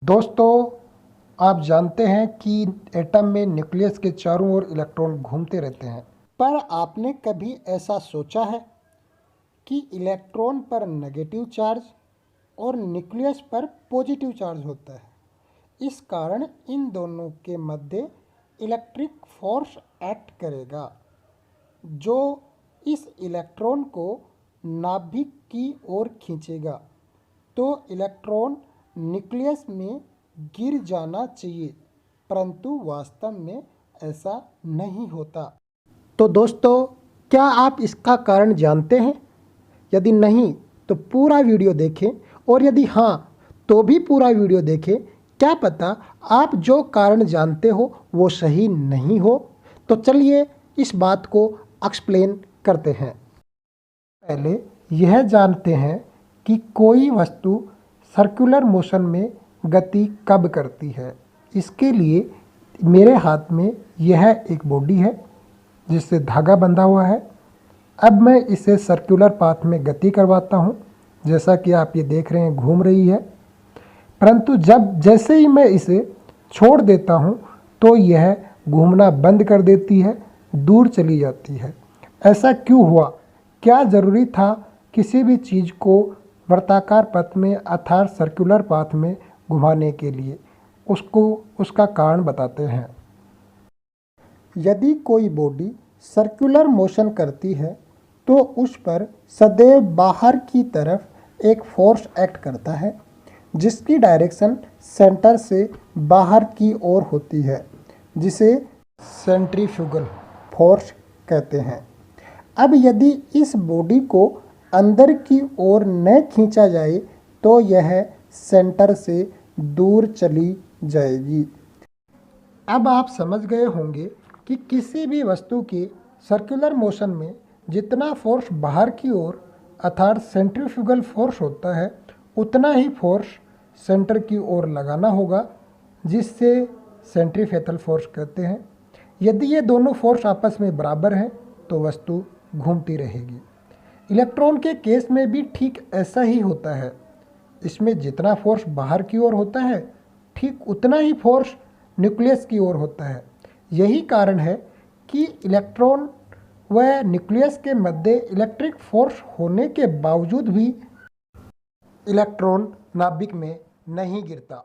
दोस्तों, आप जानते हैं कि एटम में न्यूक्लियस के चारों ओर इलेक्ट्रॉन घूमते रहते हैं। पर आपने कभी ऐसा सोचा है कि इलेक्ट्रॉन पर नेगेटिव चार्ज और न्यूक्लियस पर पॉजिटिव चार्ज होता है। इस कारण इन दोनों के मध्य इलेक्ट्रिक फोर्स एक्ट करेगा, जो इस इलेक्ट्रॉन को नाभिक की ओर खींचेगा। तो इलेक्ट्रॉन न्यूक्लियस में गिर जाना चाहिए, परंतु वास्तव में ऐसा नहीं होता। तो दोस्तों, क्या आप इसका कारण जानते हैं? यदि नहीं तो पूरा वीडियो देखें, और यदि हाँ तो भी पूरा वीडियो देखें। क्या पता आप जो कारण जानते हो वो सही नहीं हो। तो चलिए इस बात को एक्सप्लेन करते हैं। पहले यह जानते हैं कि कोई वस्तु सर्कुलर मोशन में गति कब करती है। इसके लिए मेरे हाथ में यह एक बॉडी है जिससे धागा बंधा हुआ है। अब मैं इसे सर्कुलर पाथ में गति करवाता हूँ, जैसा कि आप ये देख रहे हैं घूम रही है। परंतु जैसे ही मैं इसे छोड़ देता हूँ तो यह घूमना बंद कर देती है, दूर चली जाती है। ऐसा क्यों हुआ? क्या ज़रूरी था किसी भी चीज़ को वर्ताकार पथ में अर्थात सर्कुलर पाथ में घुमाने के लिए? उसका कारण बताते हैं। यदि कोई बॉडी सर्कुलर मोशन करती है तो उस पर सदैव बाहर की तरफ एक फोर्स एक्ट करता है, जिसकी डायरेक्शन सेंटर से बाहर की ओर होती है, जिसे सेंट्रीफ्यूगल फोर्स कहते हैं। अब यदि इस बॉडी को अंदर की ओर न खींचा जाए तो यह सेंटर से दूर चली जाएगी। अब आप समझ गए होंगे कि किसी भी वस्तु के सर्कुलर मोशन में जितना फोर्स बाहर की ओर अर्थात सेंट्रीफ्यूगल फोर्स होता है, उतना ही फोर्स सेंटर की ओर लगाना होगा, जिससे सेंट्रीफ्यूगल फोर्स कहते हैं। यदि ये दोनों फोर्स आपस में बराबर हैं तो वस्तु घूमती रहेगी। इलेक्ट्रॉन के केस में भी ठीक ऐसा ही होता है। इसमें जितना फोर्स बाहर की ओर होता है, ठीक उतना ही फोर्स न्यूक्लियस की ओर होता है। यही कारण है कि इलेक्ट्रॉन व न्यूक्लियस के मध्य इलेक्ट्रिक फोर्स होने के बावजूद भी इलेक्ट्रॉन नाभिक में नहीं गिरता।